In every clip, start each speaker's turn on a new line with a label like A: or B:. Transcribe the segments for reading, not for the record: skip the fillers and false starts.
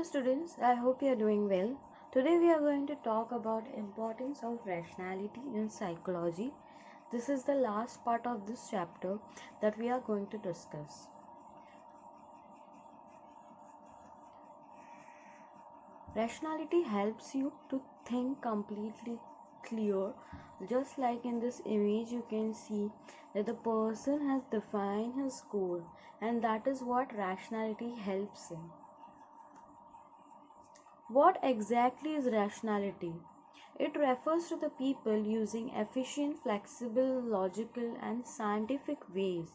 A: students, I hope you are doing well. Today we are going to talk about importance of rationality in psychology. This is the last part of this chapter that we are going to discuss. Rationality helps you to think completely clear. Just like in this image you can see that the person has defined his goal, and that is what rationality helps in. What exactly is rationality? It refers to the people using efficient, flexible, logical, and scientific ways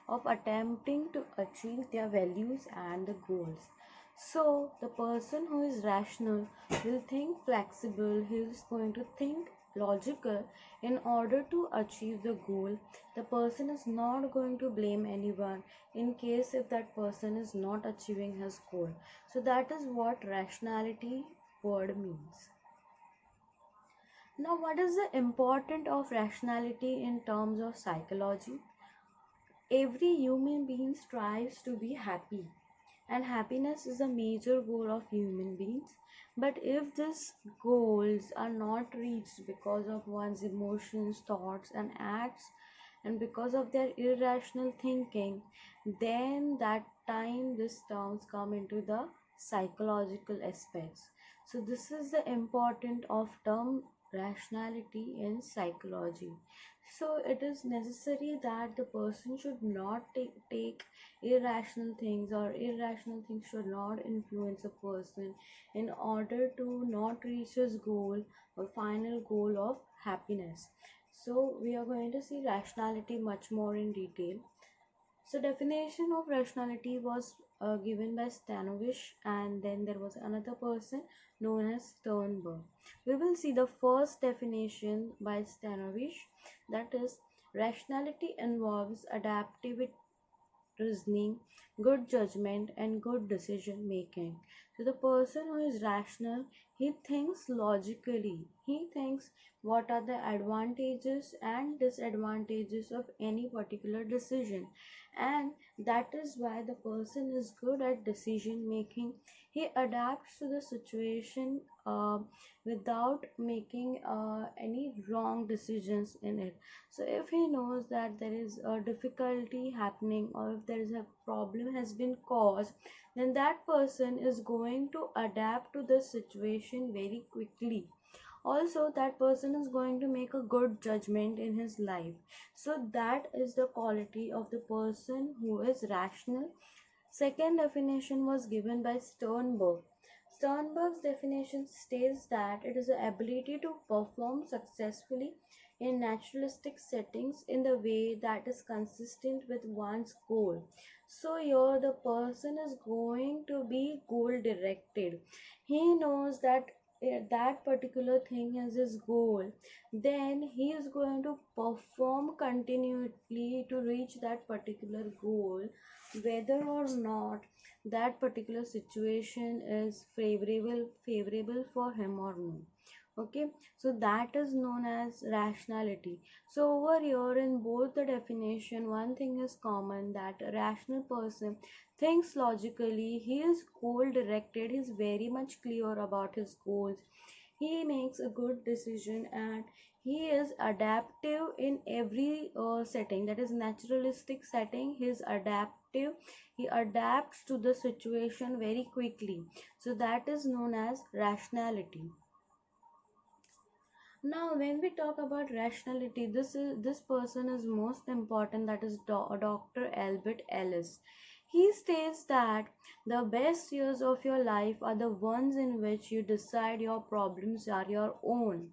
A: of attempting to achieve their values and the goals. So, the person who is rational will think flexible, he is going to think logical in order to achieve the goal. The person is not going to blame anyone in case if that person is not achieving his goal. So that is what rationality word means. Now, what is the importance of rationality in terms of psychology? Every human being strives to be happy, and happiness is a major goal of human beings. But if these goals are not reached because of one's emotions, thoughts, and acts, and because of their irrational thinking, then that time these terms come into the psychological aspects. So this is the importance of term rationality in psychology. So it is necessary that the person should not take irrational things, or irrational things should not influence a person in order to not reach his goal or final goal of happiness. So we are going to see rationality much more in detail. So definition of rationality was given by Stanovich, and then there was another person known as Sternberg. We will see the first definition by Stanovich, that is, rationality involves adaptive reasoning, good judgment, and good decision making. So the person who is rational, he thinks logically. He thinks what are the advantages and disadvantages of any particular decision, and that is why the person is good at decision making. He adapts to the situation without making any wrong decisions in it. So if he knows that there is a difficulty happening, or if there is a problem has been caused, then that person is going to adapt to the situation very quickly. Also, that person is going to make a good judgment in his life. So that is the quality of the person who is rational. Second definition was given by Sternberg. Sternberg's definition states that it is the ability to perform successfully in naturalistic settings in the way that is consistent with one's goal. So here the person is going to be goal directed. He knows that that particular thing is his goal, then he is going to perform continually to reach that particular goal, whether or not that particular situation is favorable for him or no. Okay, so that is known as rationality. So over here in both the definition, one thing is common, that a rational person thinks logically, he is goal directed, he is very much clear about his goals, he makes a good decision, and he is adaptive in every setting, that is naturalistic setting. He is adaptive, he adapts to the situation very quickly. So that is known as rationality. Now, when we talk about rationality, this person is most important. That is Dr. Albert Ellis. He states that the best years of your life are the ones in which you decide your problems are your own.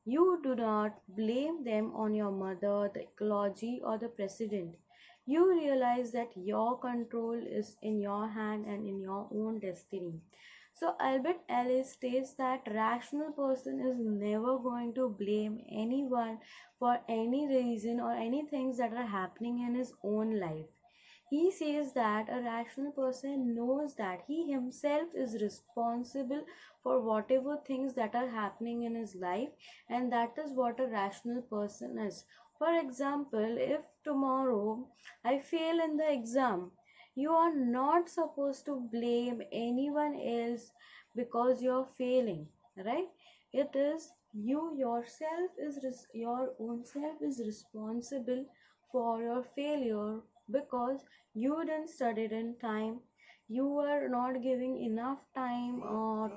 A: You do not blame them on your mother, the ecology, or the president. You realize that your control is in your hand and in your own destiny. So Albert Ellis states that rational person is never going to blame anyone for any reason or any things that are happening in his own life. He says that a rational person knows that he himself is responsible for whatever things that are happening in his life, and that is what a rational person is. For example, if tomorrow I fail in the exam, You are not supposed to blame anyone else because you're failing, right? It is you yourself your own self is responsible for your failure, because you didn't study it in time. You were not giving enough time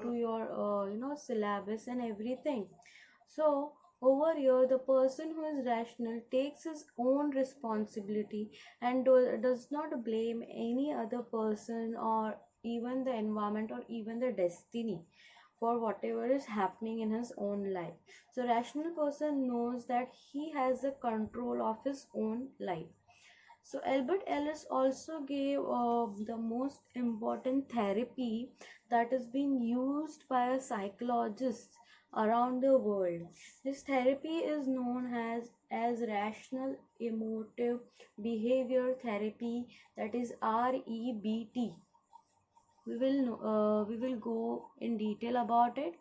A: to your syllabus and everything. So over here, the person who is rational takes his own responsibility and does not blame any other person or even the environment or even the destiny for whatever is happening in his own life. So rational person knows that he has the control of his own life. So Albert Ellis also gave the most important therapy that is being used by psychologists around the world. This therapy is known as rational emotive behavior therapy, that is REBT. We will go in detail about it.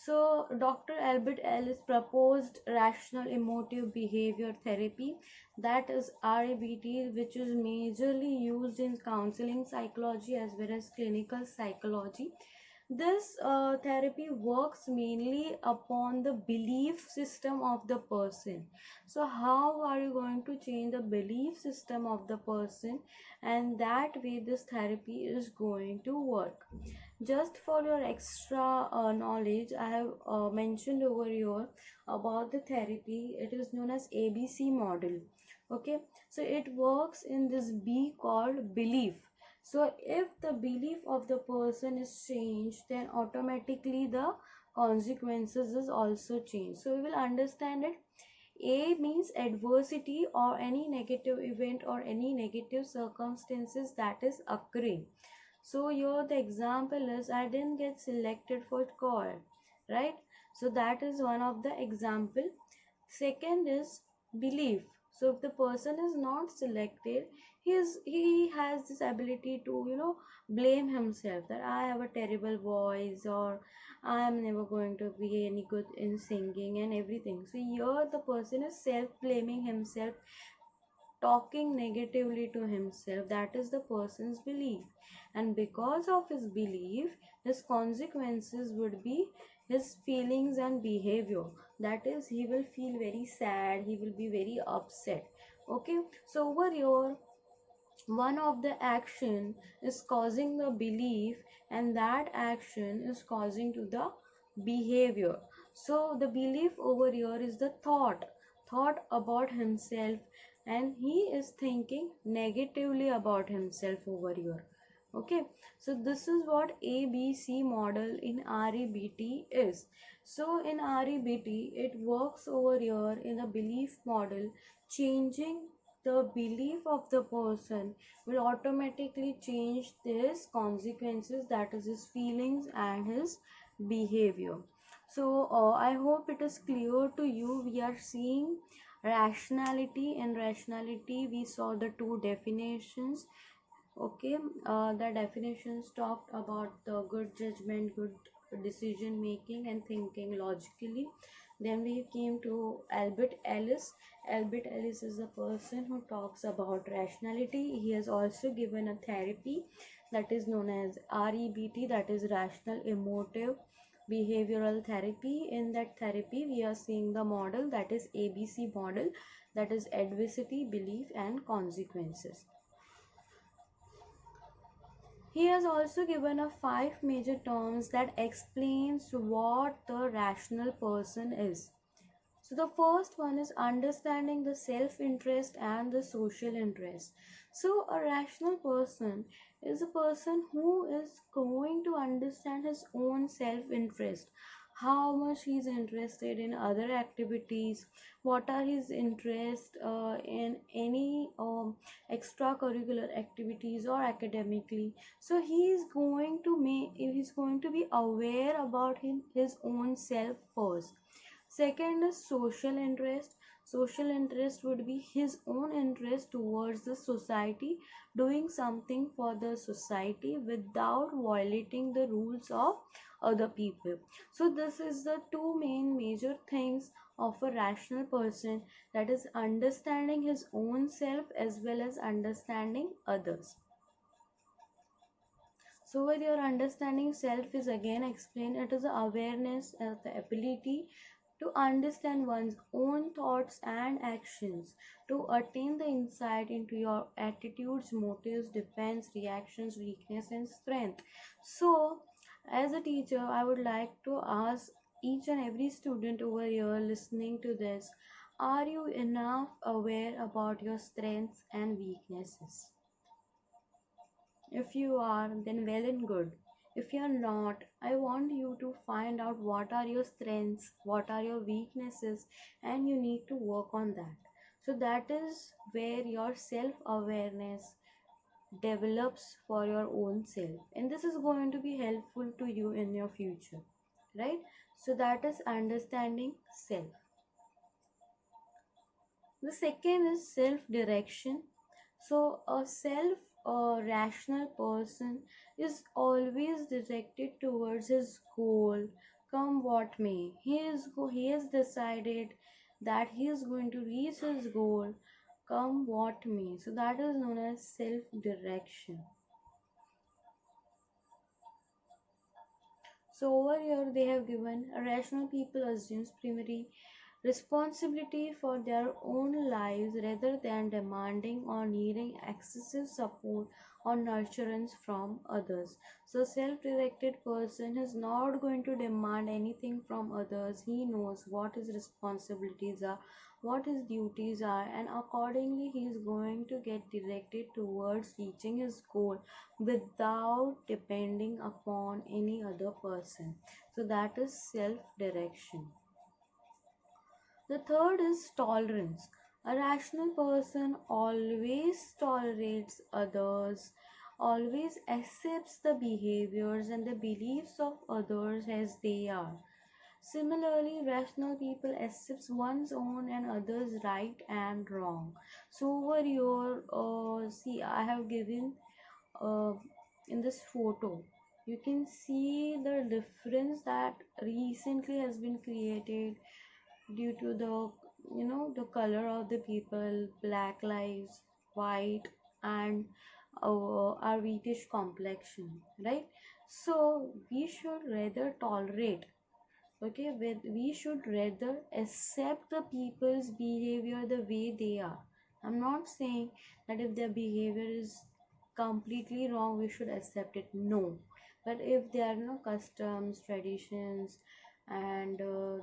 A: So, Dr. Albert Ellis proposed rational emotive behavior therapy, that is RABT, which is majorly used in counseling psychology as well as clinical psychology. This therapy works mainly upon the belief system of the person. So, how are you going to change the belief system of the person? And that way, this therapy is going to work. Just for your extra knowledge, I have mentioned over here about the therapy. It is known as ABC model. Okay, so it works in this B called belief. So if the belief of the person is changed, then automatically the consequences is also changed. So we will understand it. A means adversity or any negative event or any negative circumstances that is occurring. So here the example is I didn't get selected for call, right? So that is one of the example. Second is belief. So if the person is not selected, he has this ability to blame himself that I have a terrible voice, or I am never going to be any good in singing and everything. So here the person is self blaming himself, talking negatively to himself. That is the person's belief, and because of his belief, his consequences would be his feelings and behavior. That is, he will feel very sad, he will be very upset. Okay, so over here, one of the action is causing the belief, and that action is causing to the behavior. So the belief over here is the thought about himself, and he is thinking negatively about himself over here. Okay, so this is what ABC model in REBT is. So in REBT, it works over here in the belief model. Changing the belief of the person will automatically change his consequences, that is his feelings and his behavior. So I hope it is clear to you. We are seeing rationality. In rationality, we saw the two definitions. Okay, the definitions talked about the good judgment, good decision making, and thinking logically. Then we came to Albert Ellis. Albert Ellis is a person who talks about rationality. He has also given a therapy that is known as REBT, that is rational emotive behavioral therapy. In that therapy, we are seeing the model, that is ABC model, that is adversity, belief, and consequences. He has also given a five major terms that explains what the rational person is. So the first one is understanding the self-interest and the social interest. So a rational person is a person who is going to understand his own self-interest, how much he's interested in other activities, what are his interests in any extracurricular activities or academically. So he's going to be aware about his own self first. Second is social interest. Social interest would be his own interest towards the society, doing something for the society without violating the rules of other people. So this is the two main major things of a rational person, that is understanding his own self as well as understanding others. So, with your understanding self is again explained, it is the awareness and the ability to understand one's own thoughts and actions, to attain the insight into your attitudes, motives, defense, reactions, weakness, and strength. So, as a teacher, I would like to ask each and every student over here listening to this, are you enough aware about your strengths and weaknesses? If you are, then well and good. If you are not, I want you to find out what are your strengths, what are your weaknesses, and you need to work on that. So, that is where your self awareness develops for your own self, and this is going to be helpful to you in your future, right? So, that is understanding self. The second is self direction. So, a self rational person is always directed towards his goal, come what may. He has decided that he is going to reach his goal, come what may. So, that is known as self direction. So over here they have given rational people assumes primary responsibility for their own lives rather than demanding or needing excessive support or nurturance from others. So self-directed person is not going to demand anything from others. He knows what his responsibilities are, what his duties are, and accordingly he is going to get directed towards reaching his goal without depending upon any other person. So that is self direction. The third is tolerance. A rational person always tolerates others, always accepts the behaviors and the beliefs of others as they are. Similarly, rational people accepts one's own and others' right and wrong. So over here, see, I have given uh, in this photo. You can see the difference that recently has been created due to the the color of the people, black lives, white, and our whitish complexion, right? So we should rather tolerate, okay, we should rather accept the people's behavior the way they are. I'm not saying that if their behavior is completely wrong we should accept it, no. But if there are no customs, traditions, and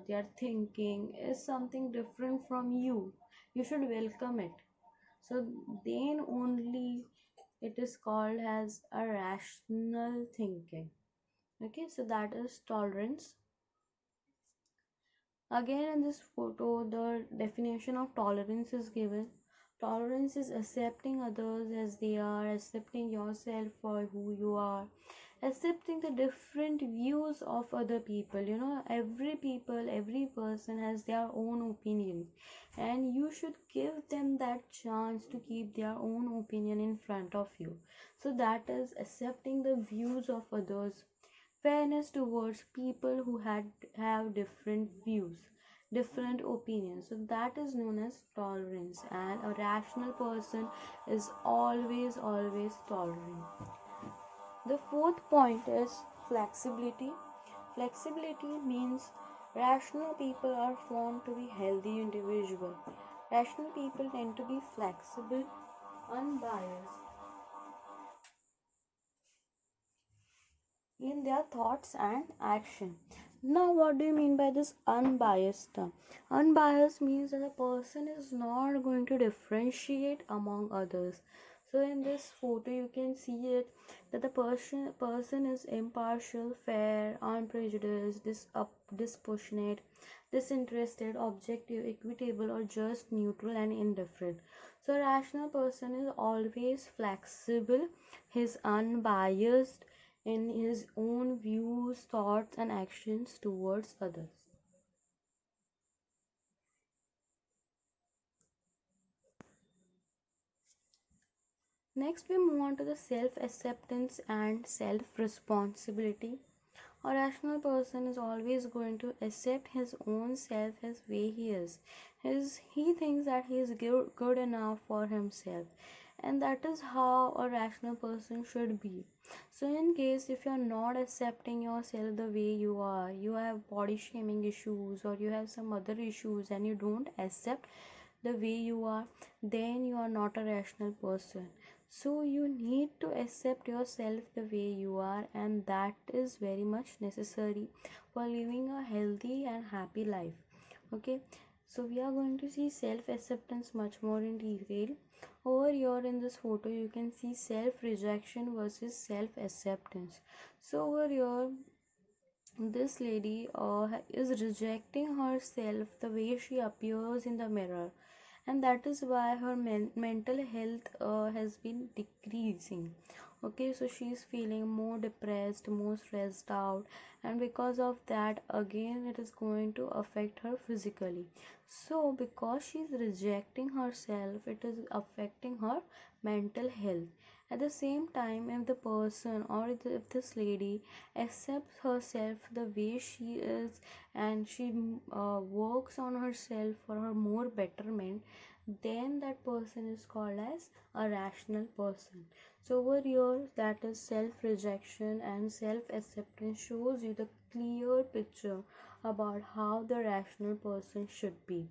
A: their thinking is something different from you, you should welcome it. So then only it is called as a rational thinking. Okay, so that is tolerance. Again, in this photo, the definition of tolerance is given. Tolerance is accepting others as they are, accepting yourself for who you are, accepting the different views of other people. Every people, every person has their own opinion, and you should give them that chance to keep their own opinion in front of you. So, that is accepting the views of others, fairness towards people who have different views, different opinions. So that is known as tolerance, and a rational person is always tolerant. The fourth point is flexibility. Flexibility means rational people are found to be healthy individuals. Rational people tend to be flexible, unbiased in their thoughts and action. Now, what do you mean by this unbiased term? Unbiased means that a person is not going to differentiate among others. So, in this photo, you can see it that the person is impartial, fair, unprejudiced, dispassionate, disinterested, objective, equitable, or just neutral and indifferent. So, a rational person is always flexible, he's unbiased in his own views, thoughts, and actions towards others. Next, we move on to the self acceptance and self responsibility. A rational person is always going to accept his own self as way he is. He thinks that he is good enough for himself, and that is how a rational person should be. So in case if you're not accepting yourself the way you are, you have body shaming issues or you have some other issues and you don't accept the way you are, then you are not a rational person. So you need to accept yourself the way you are, and that is very much necessary for living a healthy and happy life. Okay, so we are going to see self acceptance much more in detail. Over here in this photo you can see self rejection versus self acceptance. So over here this lady is rejecting herself the way she appears in the mirror, and that is why her mental health has been decreasing. Okay, so she's feeling more depressed, more stressed out, and because of that again it is going to affect her physically. So because she's rejecting herself, it is affecting her mental health. At the same time, if the person or if this lady accepts herself the way she is, and she works on herself for her more betterment, then that person is called as a rational person. So over here that is self rejection and self acceptance shows you the clear picture about how the rational person should be.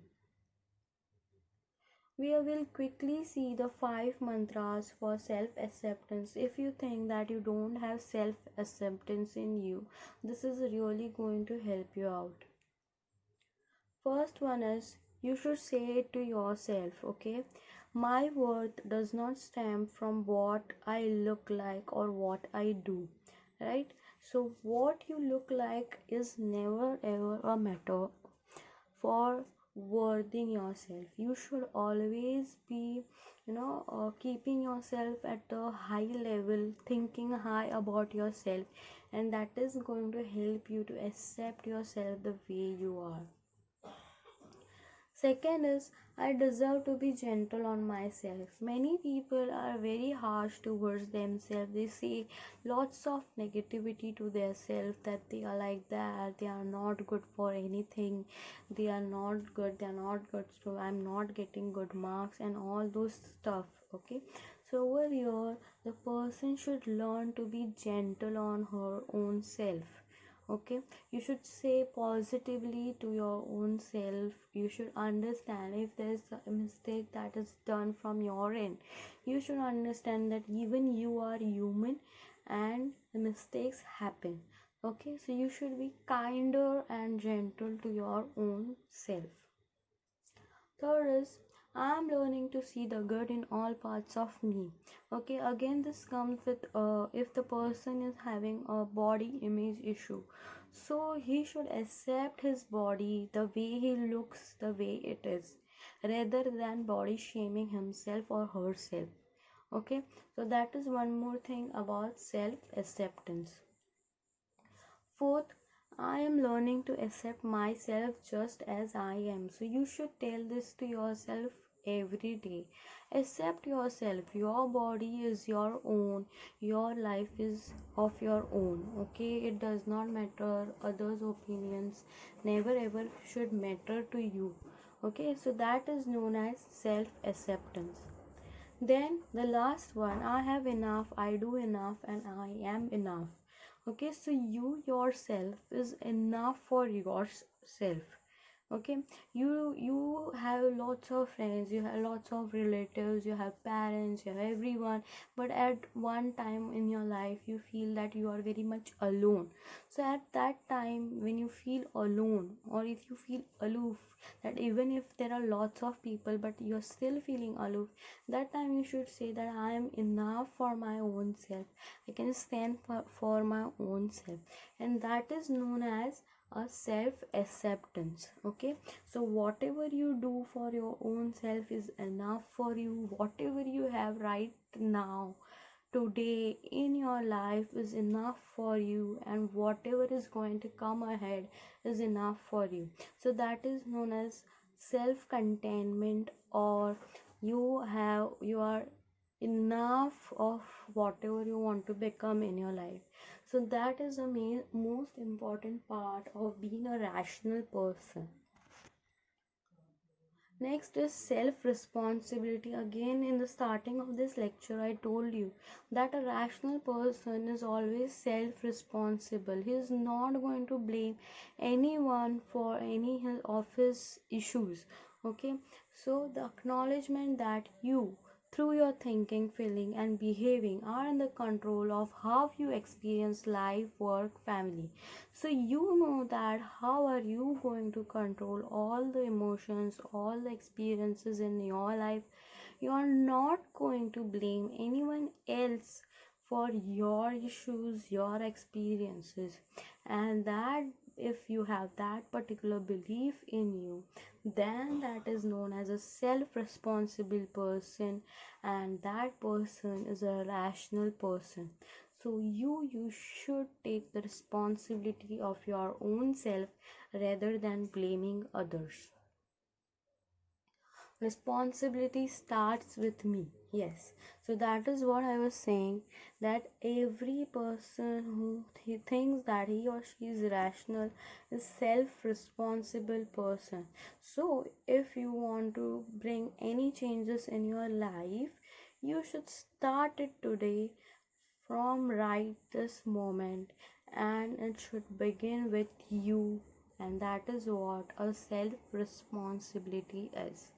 A: We will quickly see the 5 mantras for self acceptance. If you think that you don't have self acceptance in you, this is really going to help you out. First one is you should say it to yourself, okay? My worth does not stem from what I look like or what I do, right? So, what you look like is never ever a matter for worthing yourself. You should always be, keeping yourself at a high level, thinking high about yourself, and that is going to help you to accept yourself the way you are. Second is, I deserve to be gentle on myself. Many people are very harsh towards themselves. They say lots of negativity to themselves, that they are like that, they are not good for anything, they are not good, they are not good, so I'm not getting good marks, and all those stuff. Okay, so over here, the person should learn to be gentle on her own self. Okay, you should say positively to your own self. You should understand if there's a mistake that is done from your end. You should understand that even you are human and the mistakes happen. Okay, so you should be kinder and gentle to your own self. Third is, I am learning to see the good in all parts of me. Okay, again, this comes with if the person is having a body image issue, so he should accept his body the way he looks, the way it is, rather than body shaming himself or herself. Okay, so that is one more thing about self acceptance. Fourth, I am learning to accept myself just as I am. So you should tell this to yourself every day. Accept yourself. Your body is your own. Your life is of your own. Okay, it does not matter others' opinions. Never ever should matter to you. Okay, so that is known as self acceptance. Then the last one, I have enough, I do enough, and I am enough. Okay, so you yourself is enough for yourself. Okay, you have lots of friends, you have lots of relatives, you have parents, you have everyone, but at one time in your life you feel that you are very much alone. So at that time when you feel alone, or if you feel aloof, that even if there are lots of people but you're still feeling aloof, that time you should say that I am enough for my own self. I can stand for my own self, and that is known as a self acceptance. Okay, so whatever you do for your own self is enough for you. Whatever you have right now, today in your life, is enough for you, and whatever is going to come ahead is enough for you. So that is known as self containment, or you are enough of whatever you want to become in your life. So that is the most important part of being a rational person. Next is self responsibility. Again, in the starting of this lecture, I told you that a rational person is always self responsible. He is not going to blame anyone for any of his issues. Okay, so the acknowledgement that you, through your thinking, feeling, and behaving, are in the control of how you experience life, work, family. So you know that how are you going to control all the emotions, all the experiences in your life. You are not going to blame anyone else for your issues, your experiences. And that, if you have that particular belief in you, then that is known as a self responsible person, and that person is a rational person. So you should take the responsibility of your own self rather than blaming others. Responsibility starts with me. Yes, so that is what I was saying, that every person who thinks that he or she is rational is self-responsible person. So if you want to bring any changes in your life, you should start it today, from right this moment, and it should begin with you. And that is what a self responsibility is.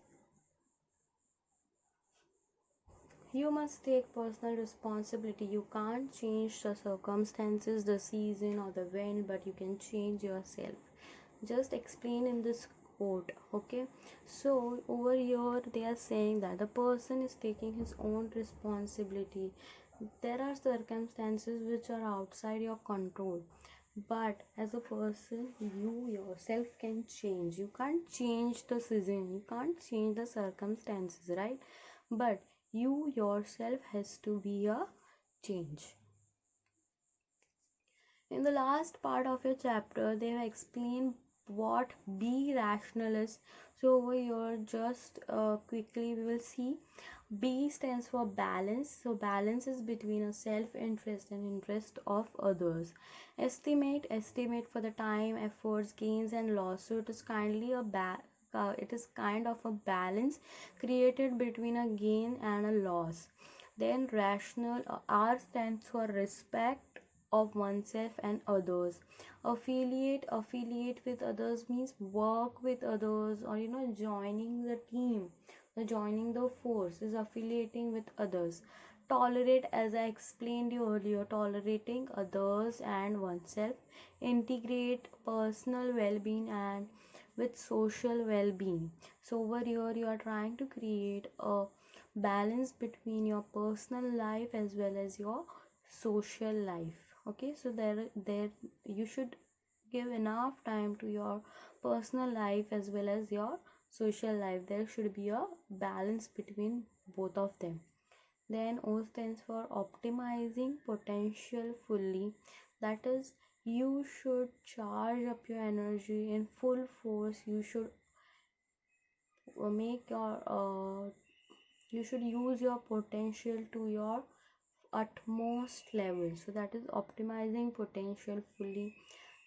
A: You must take personal responsibility. You can't change the circumstances, the season, or the wind, but you can change yourself. Just explain in this quote, okay? So, over here, they are saying that the person is taking his own responsibility. There are circumstances which are outside your control, but as a person, you yourself can change. You can't change the season, you can't change the circumstances, right? But you yourself has to be a change. In the last part of your chapter, they have explained what be rational is. So over here, just quickly we will see. B stands for balance. So balance is between a self-interest and interest of others. Estimate for the time, efforts, gains, and loss. So it is it is kind of a balance created between a gain and a loss. Then rational, R stands for respect of oneself and others. Affiliate with others means work with others, or joining the team, joining the force is affiliating with others. Tolerate, as I explained you earlier, tolerating others and oneself. Integrate personal well-being and with social well-being. So over here you are trying to create a balance between your personal life as well as your social life. Okay, so there you should give enough time to your personal life as well as your social life. There should be a balance between both of them. Then O stands for optimizing potential fully. That is, you should charge up your energy in full force. You should make your you should use your potential to your utmost level. So that is optimizing potential fully.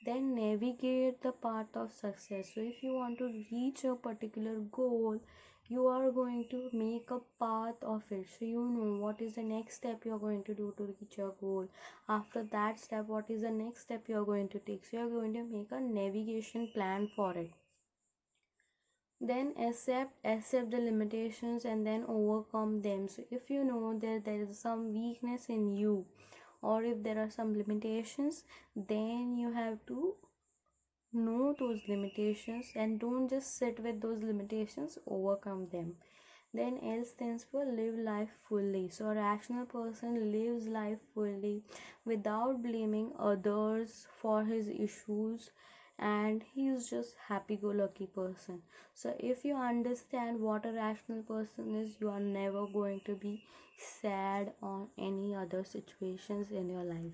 A: Then navigate the path of success. So if you want to reach a particular goal, you are going to make a path of it. So you know what is the next step you are going to do to reach your goal. After that step, what is the next step you are going to take. So you are going to make a navigation plan for it. Then accept the limitations and then overcome them. So if you know that there is some weakness in you, or if there are some limitations, then you have to know those limitations and don't just sit with those limitations, overcome them. Then L stands for live life fully. So a rational person lives life fully without blaming others for his issues, and he is just happy-go-lucky person. So if you understand what a rational person is, you are never going to be sad on any other situations in your life.